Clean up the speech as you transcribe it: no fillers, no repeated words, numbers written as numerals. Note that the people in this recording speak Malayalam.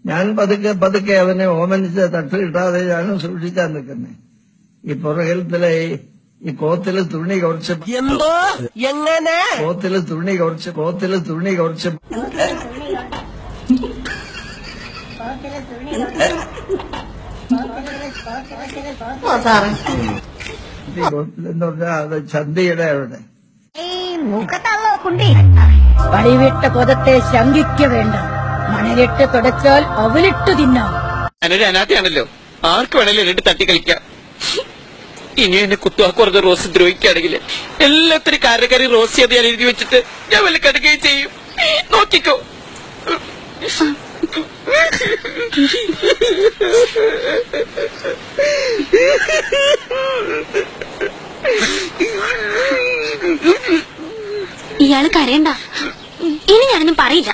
ഞാൻ പതുക്കെ പതുക്കെ അവനെ ഓമനിച്ച് തട്ടിലിട്ടാതെ ഞാനും സൂക്ഷിക്കാൻ നിൽക്കുന്നേ. ഈ പുറകിലത്തിലെ ഈ കോത്തില് തുണി കുറച്ച് എന്തോ എങ്ങനെ കോത്തില് തുണി കുറച്ച് എന്ന് പറഞ്ഞാൽ അത് ചന്തിയുടെ അവിടെ വടിവിട്ട കൊതത്തെ ശങ്കിക്ക വേണ്ട, മണലിട്ട് തുടച്ചാൽ അവലിട്ട് തിന്നാം. ഞാനൊരു അനാഥയാണല്ലോ, ആർക്ക് വേണേലും എന്നിട്ട് തട്ടി കളിക്കാം. ഇനി എന്നെ കുത്തുവാക്കുറത് റോസ് ദ്രോഹിക്കുകയാണെങ്കിൽ എല്ലാത്തിനും കാരണക്കാരി റോസ് ചെയ്ത് ഞാൻ എഴുതി വെച്ചിട്ട് ഞാൻ വല്ല കടുകയും ചെയ്യും. നോക്കിക്കോ. ഇയാള് കരയണ്ട, ഇനി ഞാനൊന്നും പറയില്ല.